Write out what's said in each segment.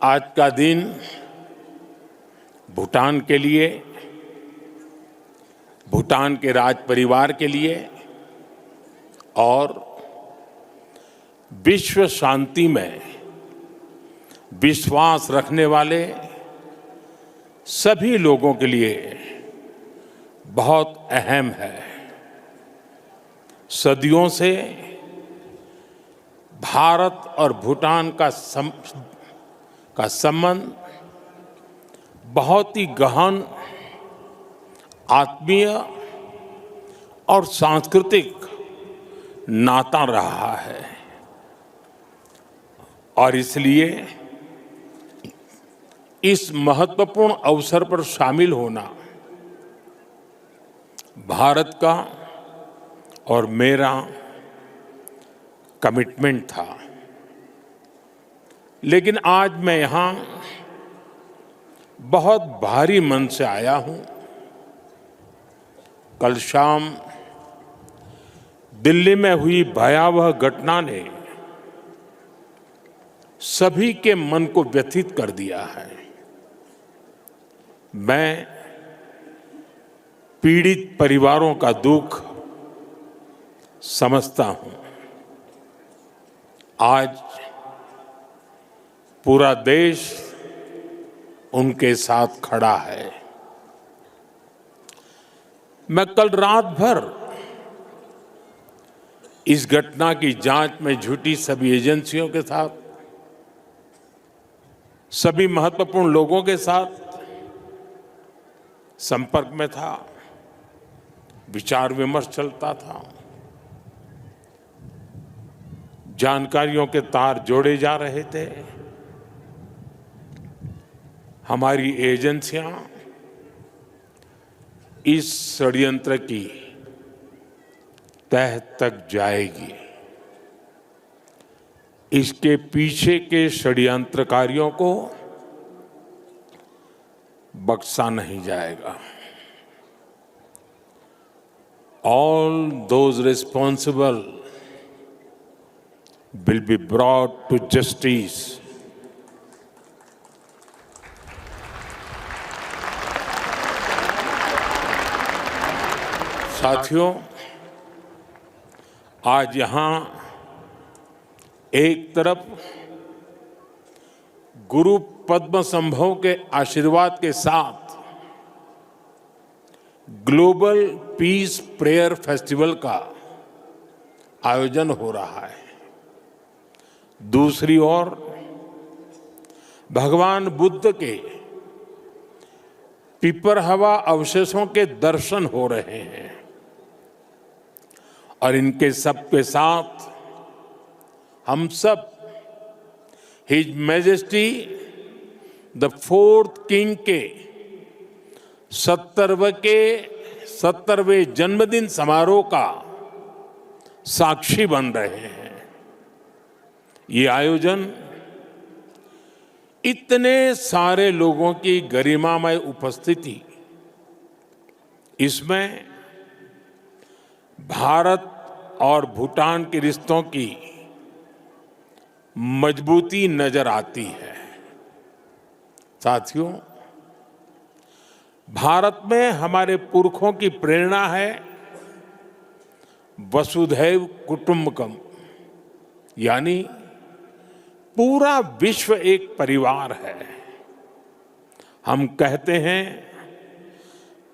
आज का दिन भूटान के लिए, भूटान के राज परिवार के लिए और विश्व शांति में विश्वास रखने वाले सभी लोगों के लिए बहुत अहम है। सदियों से भारत और भूटान का संबंध बहुत ही गहन, आत्मीय और सांस्कृतिक नाता रहा है और इसलिए इस महत्वपूर्ण अवसर पर शामिल होना भारत का और मेरा कमिटमेंट था। लेकिन आज मैं यहाँ बहुत भारी मन से आया हूँ। कल शाम दिल्ली में हुई भयावह घटना ने सभी के मन को व्यथित कर दिया है। मैं पीड़ित परिवारों का दुख समझता हूं। आज पूरा देश उनके साथ खड़ा है। मैं कल रात भर इस घटना की जांच में जुटी सभी एजेंसियों के साथ, सभी महत्वपूर्ण लोगों के साथ संपर्क में था, विचार विमर्श चलता था, जानकारियों के तार जोड़े जा रहे थे। हमारी एजेंसियां इस षड्यंत्र की तह तक जाएगी। इसके पीछे के षड्यंत्रकारियों को बख्शा नहीं जाएगा। All those responsible will be brought to justice. साथियों, आज यहां एक तरफ गुरु पद्म संभव के आशीर्वाद के साथ ग्लोबल पीस प्रेयर फेस्टिवल का आयोजन हो रहा है। दूसरी ओर भगवान बुद्ध के पिपरहवा अवशेषों के दर्शन हो रहे हैं और इनके सब के साथ हम सब his majesty the fourth king के 70वें जन्मदिन समारोह का साक्षी बन रहे हैं। ये आयोजन इतने सारे लोगों की गरिमामय उपस्थिति, इसमें भारत और भूटान के रिश्तों की मजबूती नजर आती है। साथियों, भारत में हमारे पुरखों की प्रेरणा है वसुधैव कुटुंबकम, यानी पूरा विश्व एक परिवार है। हम कहते हैं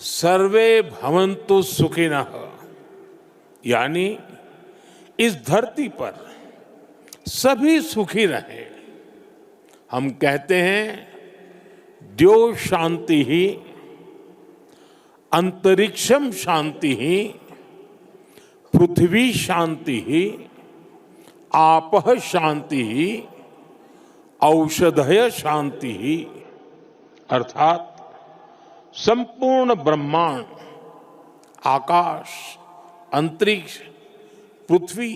सर्वे भवन्तु सुखिनः, यानी इस धरती पर सभी सुखी रहें। हम कहते हैं द्यो शांति ही अंतरिक्षम शांति ही पृथ्वी शांति ही आपः शांति ही औषधय शांति ही, अर्थात संपूर्ण ब्रह्मांड, आकाश, अंतरिक्ष, पृथ्वी,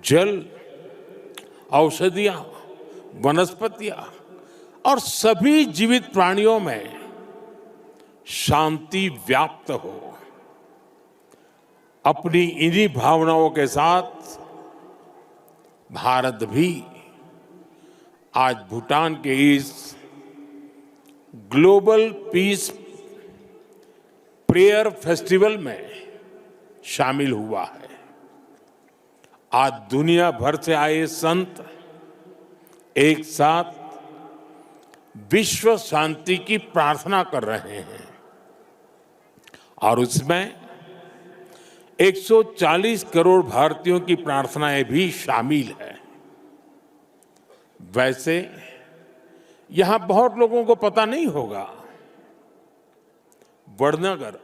जल, औषधियां, वनस्पतियां और सभी जीवित प्राणियों में शांति व्याप्त हो। अपनी इन्हीं भावनाओं के साथ भारत भी आज भूटान के इस ग्लोबल पीस प्रेयर फेस्टिवल में शामिल हुआ है। आज दुनिया भर से आए संत एक साथ विश्व शांति की प्रार्थना कर रहे हैं और उसमें 140 करोड़ भारतीयों की प्रार्थनाएं भी शामिल है। वैसे यहां बहुत लोगों को पता नहीं होगा, वडनगर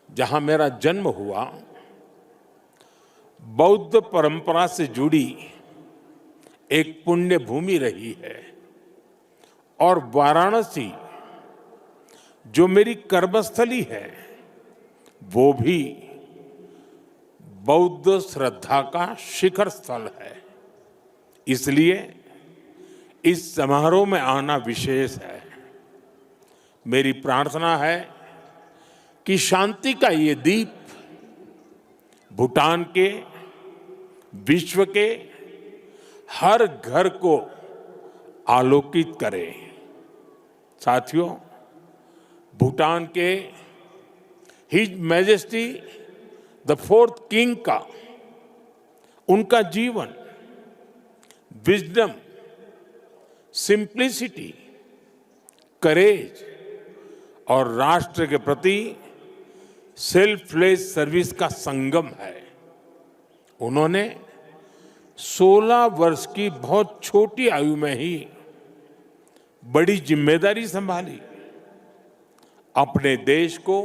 जहां मेरा जन्म हुआ बौद्ध परंपरा से जुड़ी एक पुण्य भूमि रही है और वाराणसी जो मेरी कर्मस्थली है वो भी बौद्ध श्रद्धा का शिखर स्थल है। इसलिए इस समारोह में आना विशेष है। मेरी प्रार्थना है कि शांति का ये दीप भूटान के, विश्व के हर घर को आलोकित करे। साथियों, भूटान के his majesty the fourth king का उनका जीवन विजडम, सिंप्लिसिटी, करेज और राष्ट्र के प्रति सेल्फलेस सर्विस का संगम है। उन्होंने 16 वर्ष की बहुत छोटी आयु में ही बड़ी जिम्मेदारी संभाली, अपने देश को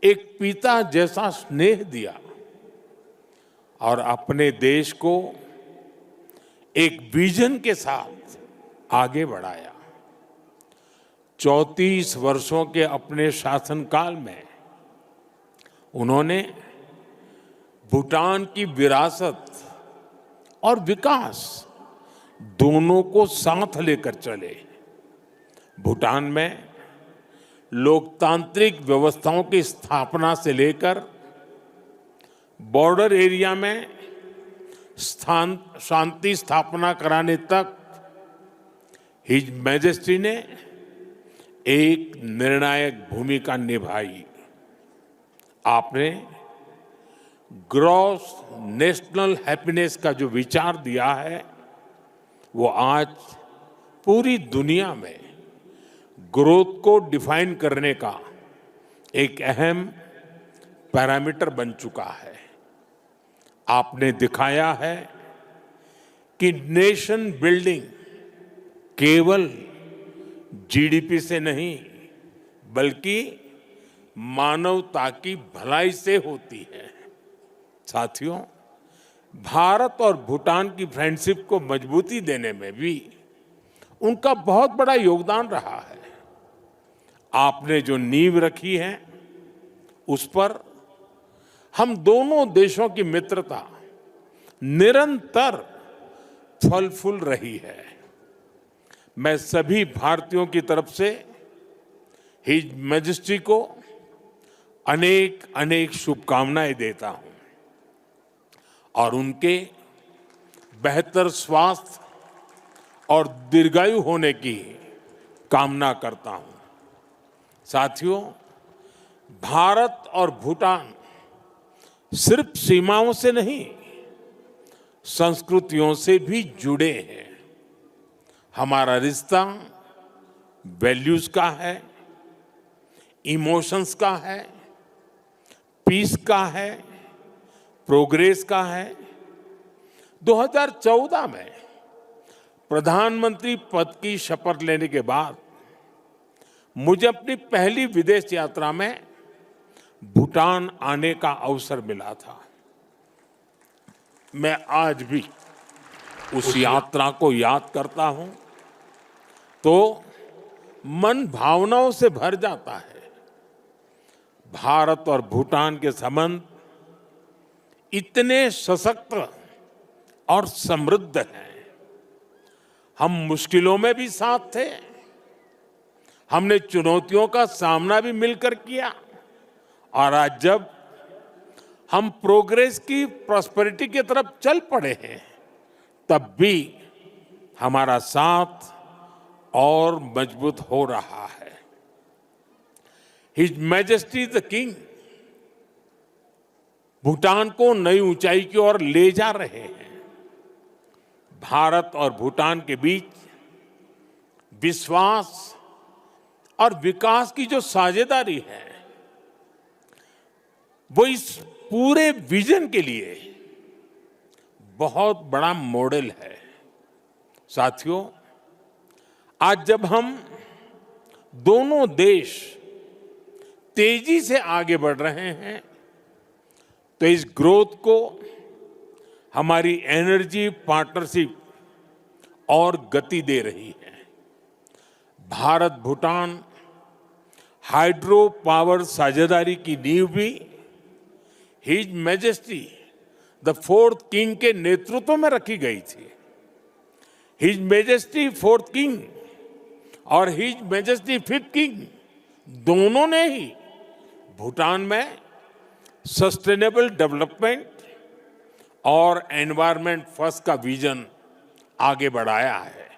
एक पिता जैसा स्नेह दिया और अपने देश को एक विजन के साथ आगे बढ़ाया। 34 वर्षों के अपने शासनकाल में उन्होंने भूटान की विरासत और विकास दोनों को साथ लेकर चले। भूटान में लोकतांत्रिक व्यवस्थाओं की स्थापना से लेकर बॉर्डर एरिया में शांति स्थापना कराने तक हिज मैजेस्टी ने एक निर्णायक भूमिका निभाई। आपने ग्रॉस नेशनल हैप्पीनेस का जो विचार दिया है वो आज पूरी दुनिया में ग्रोथ को डिफाइन करने का एक अहम पैरामीटर बन चुका है। आपने दिखाया है कि नेशन बिल्डिंग केवल जीडीपी से नहीं बल्कि मानवता की भलाई से होती है। साथियों, भारत और भूटान की फ्रेंडशिप को मजबूती देने में भी उनका बहुत बड़ा योगदान रहा है। आपने जो नींव रखी है उस पर हम दोनों देशों की मित्रता निरंतर फल फूल रही है। मैं सभी भारतीयों की तरफ से हिज मैजेस्टी को अनेक अनेक शुभकामनाएं देता हूं और उनके बेहतर स्वास्थ्य और दीर्घायु होने की कामना करता हूं। साथियों, भारत और भूटान सिर्फ सीमाओं से नहीं संस्कृतियों से भी जुड़े हैं। हमारा रिश्ता वैल्यूज का है, इमोशंस का है, पीस का है, प्रोग्रेस का है। 2014 में प्रधानमंत्री पद की शपथ लेने के बाद मुझे अपनी पहली विदेश यात्रा में भूटान आने का अवसर मिला था। मैं आज भी उस यात्रा को याद करता हूं तो मन भावनाओं से भर जाता है। भारत और भूटान के संबंध इतने सशक्त और समृद्ध हैं। हम मुश्किलों में भी साथ थे, हमने चुनौतियों का सामना भी मिलकर किया और आज जब हम प्रोग्रेस की प्रॉस्पेरिटी की तरफ चल पड़े हैं तब भी हमारा साथ और मजबूत हो रहा है। His majesty the king Bhutan को नई ऊंचाई की ओर ले जा रहे हैं। भारत और भूटान के बीच विश्वास और विकास की जो साझेदारी है, वो इस पूरे विजन के लिए बहुत बड़ा मॉडल है। साथियों, आज जब हम दोनों देश तेजी से आगे बढ़ रहे हैं, तो इस ग्रोथ को हमारी एनर्जी पार्टनरशिप और गति दे रही है। भारत भूटान हाइड्रो पावर साझेदारी की नींव भी his majesty the fourth king के नेतृत्व में रखी गई थी। हिज मैजेस्टी फोर्थ किंग और हिज मैजेस्टी फिफ्थ किंग दोनों ने ही भूटान में सस्टेनेबल डेवलपमेंट और एनवायरनमेंट फर्स्ट का विजन आगे बढ़ाया है।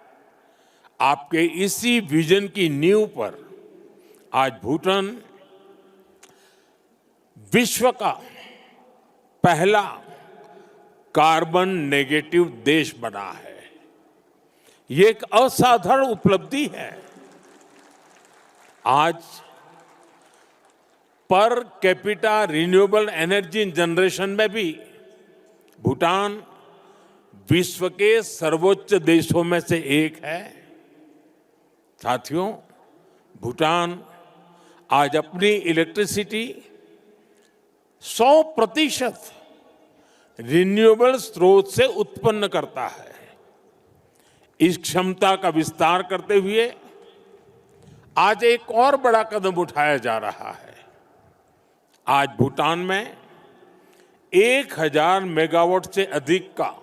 आपके इसी विजन की नींव पर आज भूटान विश्व का पहला कार्बन नेगेटिव देश बना है। ये एक असाधारण उपलब्धि है। आज per capita renewable energy generation में भी भूटान विश्व के सर्वोच्च देशों में से एक है। साथियों, भूटान आज अपनी इलेक्ट्रिसिटी 100% रिन्यूएबल स्रोत से उत्पन्न करता है। इस क्षमता का विस्तार करते हुए आज एक और बड़ा कदम उठाया जा रहा है। आज भूटान में 1000 मेगावाट से अधिक का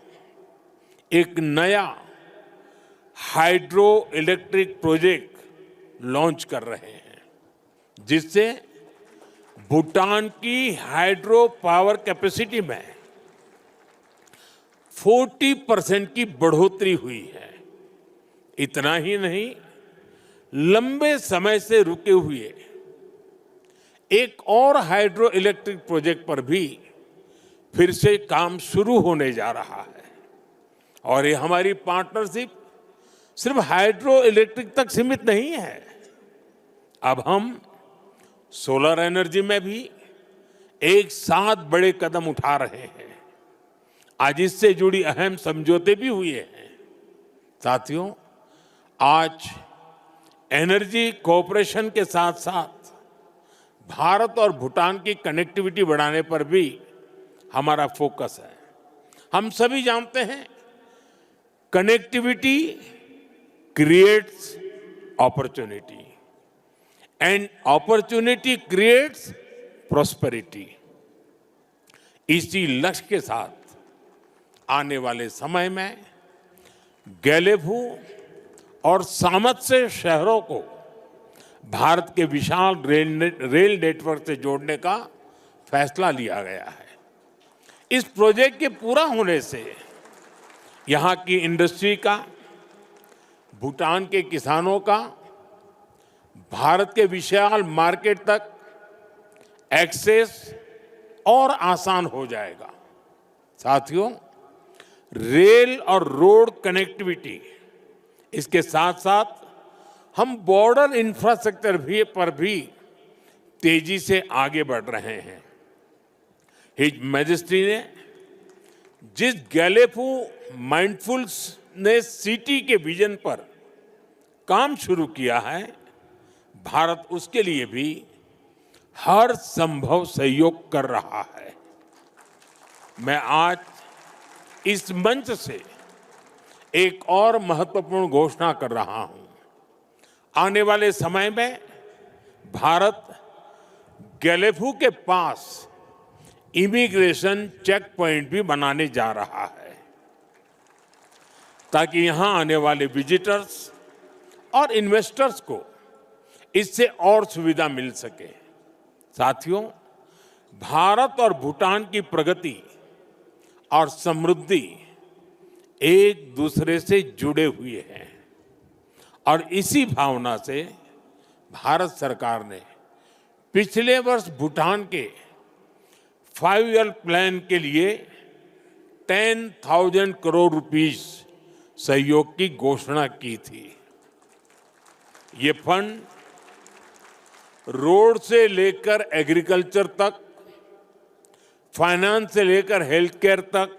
एक नया हाइड्रो इलेक्ट्रिक प्रोजेक्ट लॉन्च कर रहे हैं, जिससे भूटान की हाइड्रो पावर कैपेसिटी में 40% की बढ़ोतरी हुई है। इतना ही नहीं, लंबे समय से रुके हुए एक और हाइड्रो इलेक्ट्रिक प्रोजेक्ट पर भी फिर से काम शुरू होने जा रहा है। और ये हमारी पार्टनरशिप सिर्फ हाइड्रो इलेक्ट्रिक तक सीमित नहीं है। अब हम सोलर एनर्जी में भी एक साथ बड़े कदम उठा रहे हैं। आज इससे जुड़ी अहम समझौते भी हुए हैं। साथियों, आज एनर्जी कोऑपरेशन के साथ साथ भारत और भूटान की कनेक्टिविटी बढ़ाने पर भी हमारा फोकस है। हम सभी जानते हैं, connectivity creates opportunity and opportunity creates prosperity. इसी लक्ष्य के साथ आने वाले समय में गैलेफू और सामत्से शहरों को भारत के विशाल रेल नेटवर्क से जोड़ने का फैसला लिया गया है। इस प्रोजेक्ट के पूरा होने से यहाँ की इंडस्ट्री का, भूटान के किसानों का, भारत के विशाल मार्केट तक एक्सेस और आसान हो जाएगा। साथियों, रेल और रोड कनेक्टिविटी, इसके साथ साथ हम बॉर्डर इंफ्रास्ट्रक्चर पर भी तेजी से आगे बढ़ रहे हैं। हिज मैजेस्टी ने जिस गैलेफू माइंडफुलनेस सिटी के विजन पर काम शुरू किया है, भारत उसके लिए भी हर संभव सहयोग कर रहा है। मैं आज इस मंच से एक और महत्वपूर्ण घोषणा कर रहा हूं। आने वाले समय में भारत गैलेफू के पास इमिग्रेशन चेक पॉइंट भी बनाने जा रहा है, ताकि यहां आने वाले विजिटर्स और इन्वेस्टर्स को इससे और सुविधा मिल सके। साथियों, भारत और भूटान की प्रगति और समृद्धि एक दूसरे से जुड़े हुए हैं और इसी भावना से भारत सरकार ने पिछले वर्ष भूटान के 5 ईयर प्लान के लिए 10,000 करोड़ रुपीस सहयोग की घोषणा की थी। ये फंड रोड से लेकर एग्रीकल्चर तक, फाइनेंस से लेकर हेल्थ केयर तक,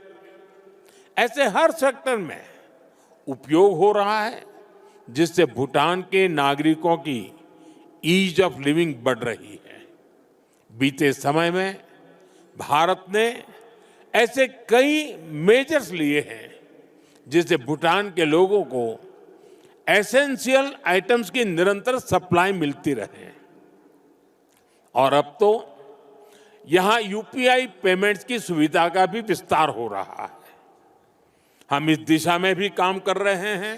ऐसे हर सेक्टर में उपयोग हो रहा है, जिससे भूटान के नागरिकों की ईज ऑफ लिविंग बढ़ रही है। बीते समय में भारत ने ऐसे कई मेजर्स लिए हैं जिससे भूटान के लोगों को एसेंशियल आइटम्स की निरंतर सप्लाई मिलती रहे और अब तो यहां यूपीआई पेमेंट्स की सुविधा का भी विस्तार हो रहा है। हम इस दिशा में भी काम कर रहे हैं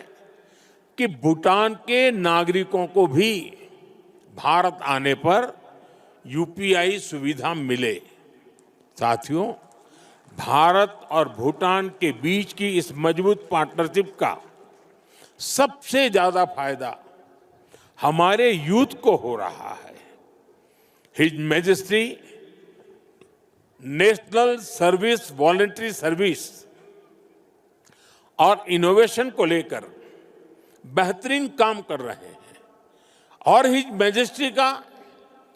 कि भूटान के नागरिकों को भी भारत आने पर यूपीआई सुविधा मिले। साथियों, भारत और भूटान के बीच की इस मजबूत पार्टनरशिप का सबसे ज्यादा फायदा हमारे यूथ को हो रहा है। His majesty national service voluntary service और इनोवेशन को लेकर बेहतरीन काम कर रहे हैं और हिज मैजेस्टी का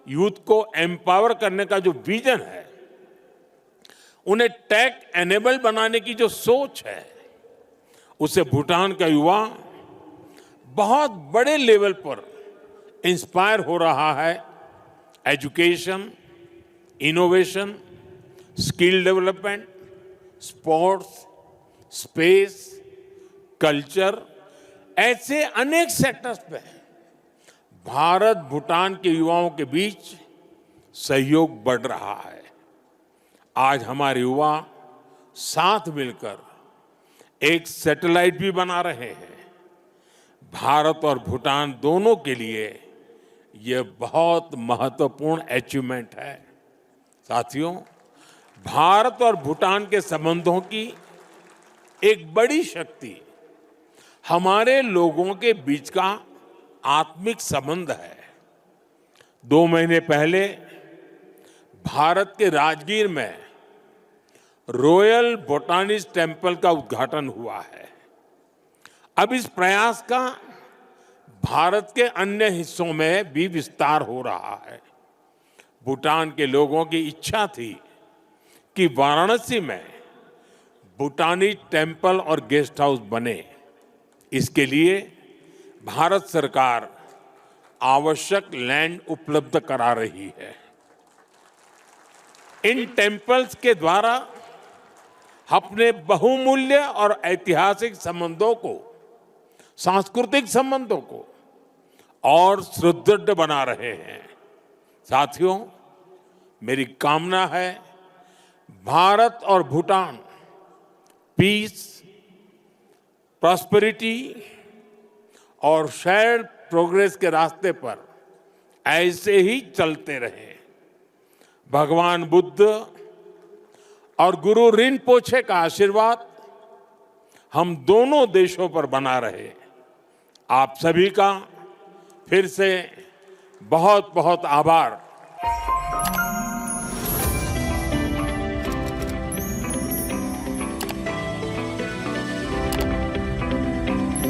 यूथ को एम्पावर करने का जो विजन है, उन्हें टेक एनेबल बनाने की जो सोच है, उससे भूटान का युवा बहुत बड़े लेवल पर इंस्पायर हो रहा है। Education, innovation, skill development, sports, space, culture, ऐसे अनेक सेक्टर्स पे भारत भूटान के युवाओं के बीच सहयोग बढ़ रहा है। आज हमारे युवा साथ मिलकर एक सैटेलाइट भी बना रहे हैं। भारत और भूटान दोनों के लिए यह बहुत महत्वपूर्ण अचीवमेंट है। साथियों, भारत और भूटान के संबंधों की एक बड़ी शक्ति हमारे लोगों के बीच का आत्मिक संबंध है। 2 महीने पहले भारत के राजगीर में रॉयल बोटानिस्ट टेम्पल का उद्घाटन हुआ है। अब इस प्रयास का भारत के अन्य हिस्सों में भी विस्तार हो रहा है। भूटान के लोगों की इच्छा थी कि वाराणसी में बोटानिस्ट टेम्पल और गेस्ट हाउस बने। इसके लिए भारत सरकार आवश्यक लैंड उपलब्ध करा रही है। इन टेम्पल्स के द्वारा अपने बहुमूल्य और ऐतिहासिक संबंधों को, सांस्कृतिक संबंधों को और सुदृढ़ बना रहे हैं। साथियों, मेरी कामना है भारत और भूटान पीस, प्रॉस्पेरिटी और शेयर्ड प्रोग्रेस के रास्ते पर ऐसे ही चलते रहे। भगवान बुद्ध और गुरु रिनपोछे का आशीर्वाद हम दोनों देशों पर बना रहे। आप सभी का फिर से बहुत बहुत आभार।